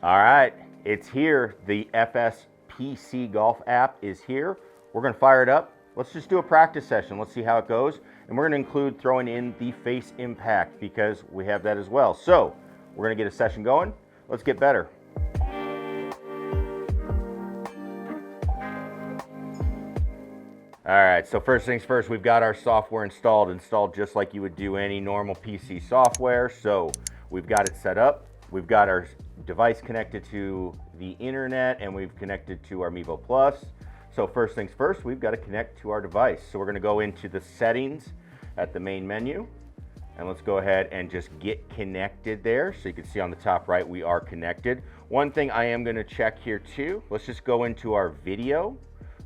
All right, it's here. The FSPC Golf app is here. We're gonna fire it up. Let's just do a practice session. Let's see how it goes. And we're gonna include throwing in the face impact because we have that as well. So we're gonna get a session going. Let's get better. All right, so first things first, we've got our software installed just like you would do any normal PC software. So we've got it set up. We've got our device connected to the internet and we've connected to our Mevo Plus. So first things first, we've got to connect to our device. So we're going to go into the settings at the main menu and let's go ahead and just get connected there. So you can see on the top right, we are connected. One thing I am going to check here too, let's just go into our video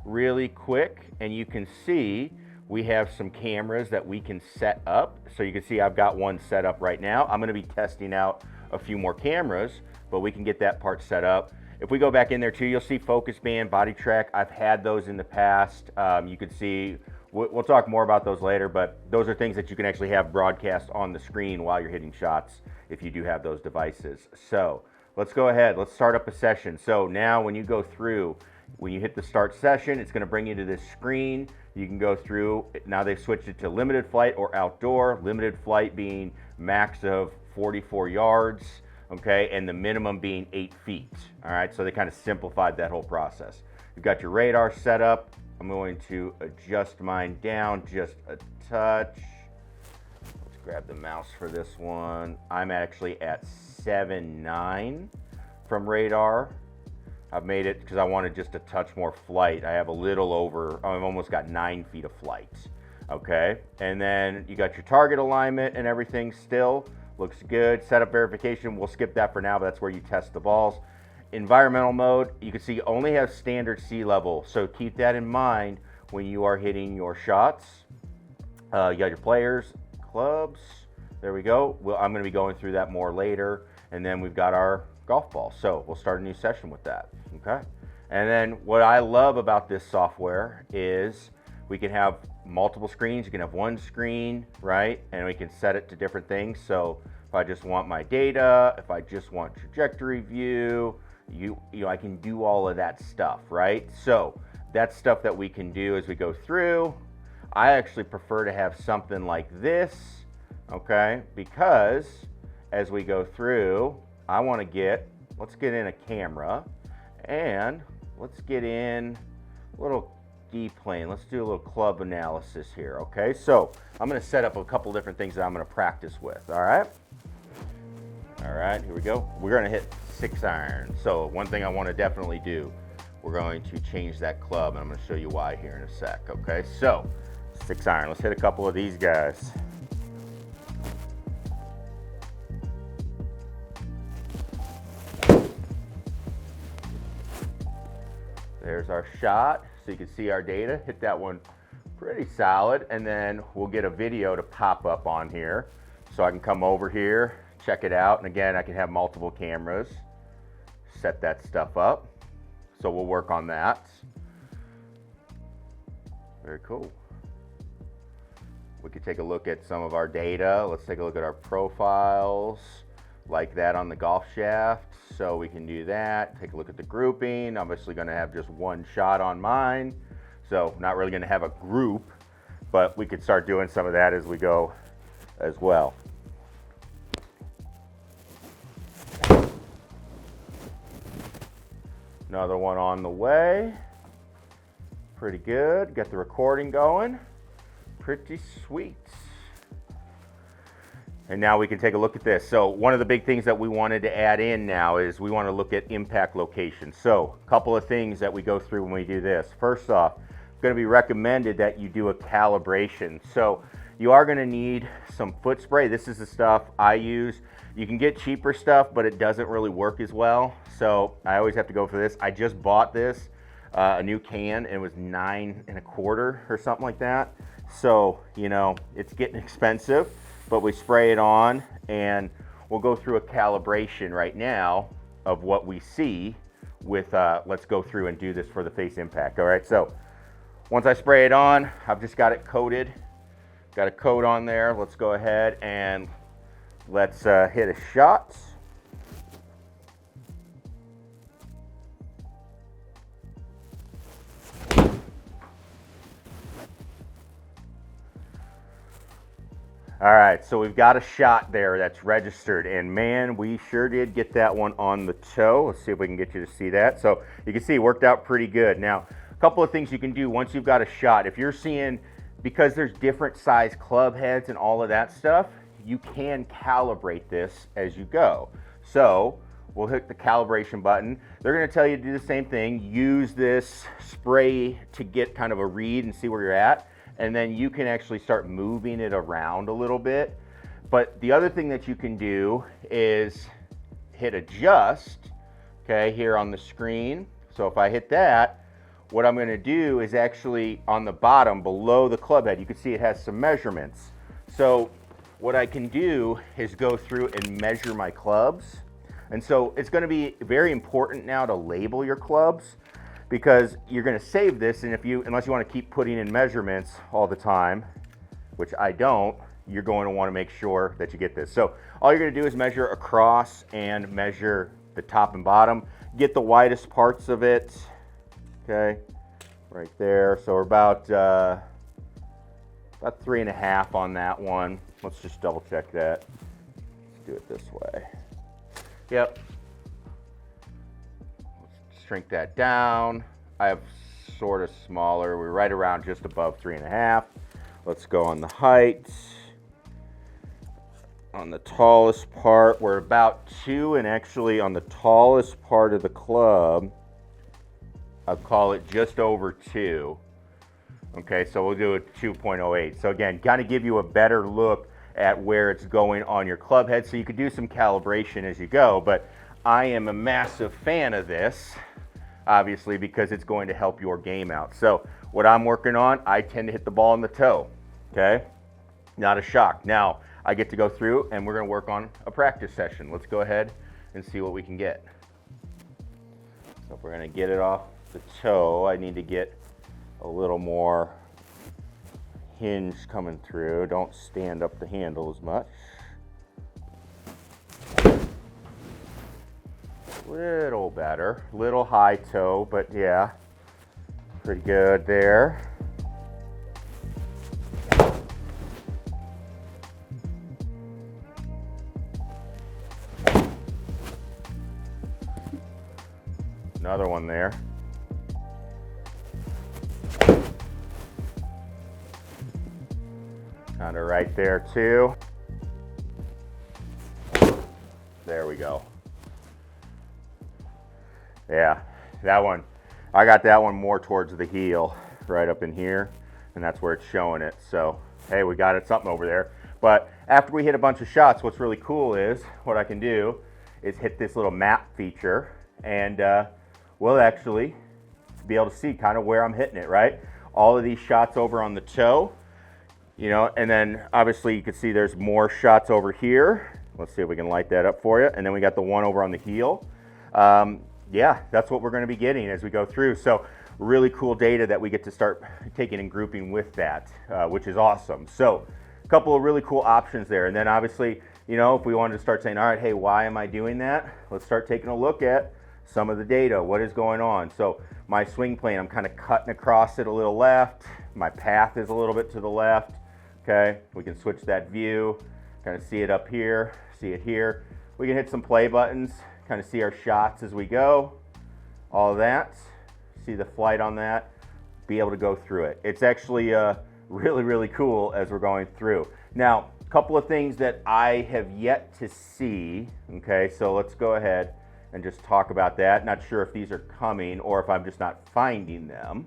really quick and you can see we have some cameras that we can set up. So you can see I've got one set up right now. I'm going to be testing out a few more cameras, but we can get that part set up. If we go back in there too, you'll see focus band, body track. I've had those in the past. You can see, we'll talk more about those later, but those are things that you can actually have broadcast on the screen while you're hitting shots if you do have those devices. So let's go ahead, let's start up a session. So now when you go through, when you hit the start session, it's going to bring you to this screen. You can go through, now they've switched it to limited flight or outdoor, limited flight being max of 44 yards, okay, and the minimum being 8 feet. All right, so they kind of simplified that whole process. You've got your radar set up. I'm going to adjust mine down just a touch. Let's grab the mouse for this one. I'm actually at 7.9 from radar. I've made it because I wanted just a touch more flight. I have a little over, I've almost got 9 feet of flight. Okay, and then you got your target alignment and everything still. Looks good. Setup verification, we'll skip that for now, but that's where you test the balls. Environmental mode, you can see you only have standard sea level. So keep that in mind when you are hitting your shots. You got your players, clubs, there we go. Well, I'm gonna be going through that more later. And then we've got our golf ball. So we'll start a new session with that, okay? And then what I love about this software is we can have multiple screens. You can have one screen, right? And we can set it to different things. So if I just want my data, if I just want trajectory view, you know, I can do all of that stuff, right? So that's stuff that we can do as we go through. I actually prefer to have something like this, okay? Because as we go through, I want to let's get in a camera and let's get in a little D-plane. Let's do a little club analysis here, okay? So I'm going to set up a couple different things that I'm going to practice with, all right? All right, here we go. We're going to hit 6 iron. So one thing I want to definitely do, we're going to change that club, and I'm going to show you why here in a sec, okay? So 6 iron, let's hit a couple of these guys. There's our shot, so you can see our data. Hit that one pretty solid, and then we'll get a video to pop up on here. So I can come over here, check it out, and again, I can have multiple cameras, set that stuff up. So we'll work on that. Very cool. We could take a look at some of our data. Let's take a look at our profiles, like that on the golf shaft. So we can do that. Take a look at the grouping. Obviously going to have just one shot on mine. So not really going to have a group, but we could start doing some of that as we go as well. Another one on the way. Pretty good. Got the recording going. Pretty sweet. And now we can take a look at this. So one of the big things that we wanted to add in now is we want to look at impact location. So a couple of things that we go through when we do this. First off, it's going to be recommended that you do a calibration. So you are going to need some foot spray. This is the stuff I use. You can get cheaper stuff, but it doesn't really work as well. So I always have to go for this. I just bought this, a new can, and it was $9 1/4 or something like that. So, you know, it's getting expensive. But we spray it on and we'll go through a calibration right now of what we see with, let's go through and do this for the face impact. All right, so once I spray it on, I've just got it coated, got a coat on there. Let's go ahead and let's hit a shot. All right, so we've got a shot there that's registered, and man, we sure did get that one on the toe. Let's see if we can get you to see that. So you can see it worked out pretty good. Now, a couple of things you can do once you've got a shot. If you're seeing, because there's different size club heads and all of that stuff, you can calibrate this as you go. So we'll hit the calibration button. They're gonna tell you to do the same thing. Use this spray to get kind of a read and see where you're at. And then you can actually start moving it around a little bit. But the other thing that you can do is hit adjust, okay, here on the screen. So if I hit that, what I'm gonna do is actually on the bottom below the club head, you can see it has some measurements. So what I can do is go through and measure my clubs. And so it's gonna be very important now to label your clubs, because you're gonna save this, and unless you wanna keep putting in measurements all the time, which I don't, you're going to wanna make sure that you get this. So all you're gonna do is measure across and measure the top and bottom. Get the widest parts of it, okay, right there. So we're about 3.5 on that one. Let's just double check that. Let's do it this way. Yep. Shrink that down. I have sort of smaller. We're right around just above 3.5. Let's go on the height. On the tallest part, we're about 2, and actually on the tallest part of the club, I'll call it just over 2. Okay, so we'll do a 2.08. So again, kind of give you a better look at where it's going on your club head, so you could do some calibration as you go. But I am a massive fan of this, obviously, because it's going to help your game out. So what I'm working on, I tend to hit the ball in the toe, okay? Not a shock. Now, I get to go through and we're gonna work on a practice session. Let's go ahead and see what we can get. So if we're gonna get it off the toe, I need to get a little more hinge coming through. Don't stand up the handle as much. Little better, little high toe, but yeah, pretty good there. Another one there. Kind of right there too. There we go. Yeah, that one, I got that one more towards the heel, right up in here, and that's where it's showing it. So, hey, we got it something over there. But after we hit a bunch of shots, what's really cool is, what I can do is hit this little map feature, and we'll actually be able to see kind of where I'm hitting it, right? All of these shots over on the toe, you know, and then obviously you can see there's more shots over here. Let's see if we can light that up for you. And then we got the one over on the heel. Yeah, that's what we're going to be getting as we go through. So really cool data that we get to start taking and grouping with that, which is awesome. So a couple of really cool options there. And then obviously, you know, if we wanted to start saying, all right, hey, why am I doing that? Let's start taking a look at some of the data. What is going on? So my swing plane, I'm kind of cutting across it a little left. My path is a little bit to the left. Okay, we can switch that view, kind of see it up here, see it here. We can hit some play buttons, kind of see our shots as we go, all of that, see the flight on that, be able to go through it. It's actually really, really cool as we're going through. Now, a couple of things that I have yet to see, okay, so let's go ahead and just talk about that. Not sure if these are coming or if I'm just not finding them,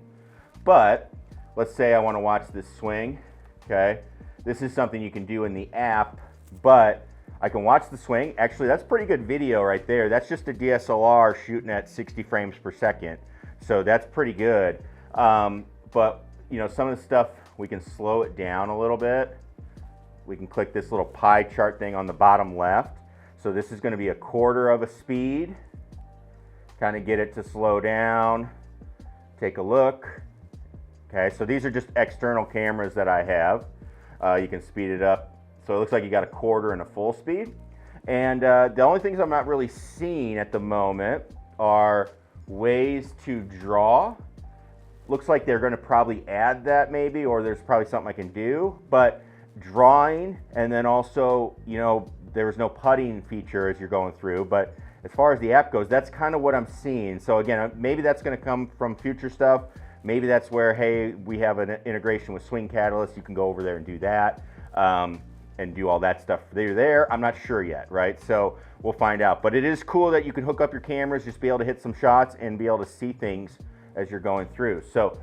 but let's say I want to watch this swing, okay? This is something you can do in the app, but I can watch the swing. Actually, that's pretty good video right there. That's just a DSLR shooting at 60 frames per second. So that's pretty good. But you know, some of the stuff, we can slow it down a little bit. We can click this little pie chart thing on the bottom left. So this is gonna be 1/4 of a speed. Kind of get it to slow down. Take a look. Okay, so these are just external cameras that I have. You can speed it up. So it looks like you got 1/4 and a full speed. And the only things I'm not really seeing at the moment are ways to draw. Looks like they're gonna probably add that maybe, or there's probably something I can do. But drawing, and then also, you know, there was no putting feature as you're going through, but as far as the app goes, that's kind of what I'm seeing. So again, maybe that's going to come from future stuff. Maybe that's where, hey, we have an integration with Swing Catalyst. You can go over there and do that, and do all that stuff there. I'm not sure yet, right? So we'll find out. But it is cool that you can hook up your cameras, just be able to hit some shots and be able to see things as you're going through. So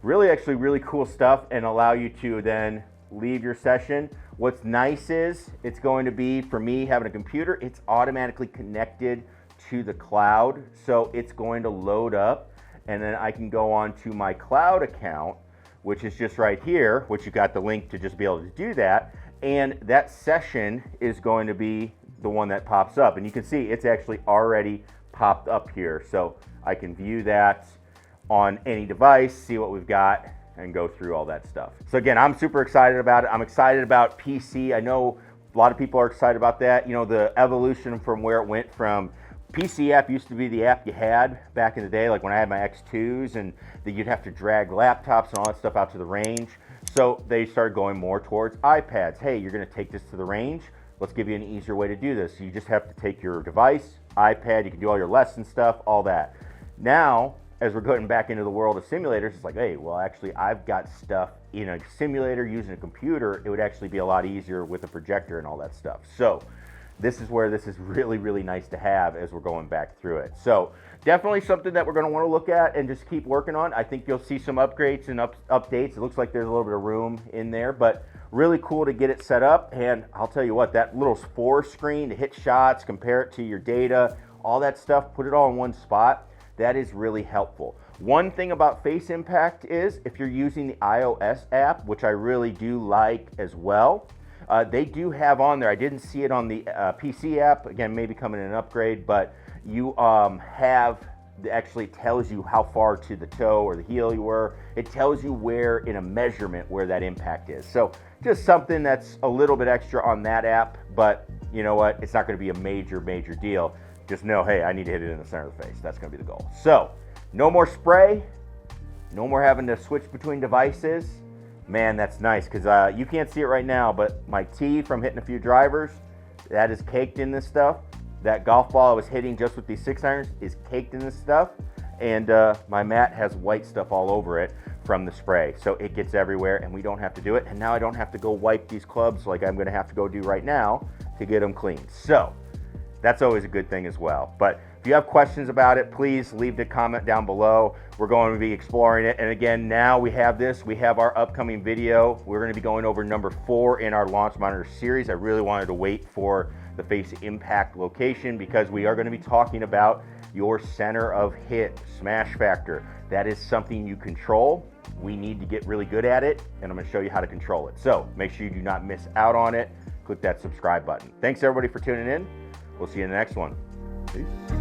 actually really cool stuff, and allow you to then leave your session. What's nice is it's going to be, for me having a computer, it's automatically connected to the cloud. So it's going to load up, and then I can go on to my cloud account, which is just right here, which you got the link to just be able to do that. And that session is going to be the one that pops up. And you can see it's actually already popped up here. So I can view that on any device, see what we've got, and go through all that stuff. So again, I'm super excited about it. I'm excited about PC. I know a lot of people are excited about that. You know, the evolution from where it went from PC app used to be the app you had back in the day, like when I had my X2s, and that you'd have to drag laptops and all that stuff out to the range. So they started going more towards iPads. Hey, you're gonna take this to the range. Let's give you an easier way to do this. So you just have to take your device, iPad, you can do all your lesson stuff, all that. Now, as we're going back into the world of simulators, it's like, hey, well, actually, I've got stuff in a simulator using a computer. It would actually be a lot easier with a projector and all that stuff. So this is where this is really, really nice to have as we're going back through it. So definitely something that we're going to want to look at and just keep working on. I think you'll see some upgrades and updates. It looks like there's a little bit of room in there, but really cool to get it set up. And I'll tell you what, that little 4 screen to hit shots, compare it to your data, all that stuff, put it all in one spot. That is really helpful. One thing about Face Impact is if you're using the iOS app, which I really do like as well, they do have on there, I didn't see it on the PC app, again, maybe coming in an upgrade, but you actually tells you how far to the toe or the heel you were. It tells you where in a measurement where that impact is. So just something that's a little bit extra on that app, but you know what? It's not going to be a major deal. Just know, hey, I need to hit it in the center of the face. That's going to be the goal. So no more spray, no more having to switch between devices. Man, that's nice, because you can't see it right now, but my tee from hitting a few drivers, that is caked in this stuff. That golf ball I was hitting just with these 6-irons is caked in this stuff. And my mat has white stuff all over it from the spray. So it gets everywhere, and we don't have to do it. And now I don't have to go wipe these clubs like I'm going to have to go do right now to get them clean. So that's always a good thing as well. But if you have questions about it, please leave the comment down below. We're going to be exploring it. And again, now we have this. We have our upcoming video. We're going to be going over number 4 in our launch monitor series. I really wanted to wait for the Face Impact location because we are going to be talking about your center of hit, smash factor. That is something you control. We need to get really good at it, and I'm going to show you how to control it. So make sure you do not miss out on it. Click that subscribe button. Thanks everybody for tuning in. We'll see you in the next one. Peace.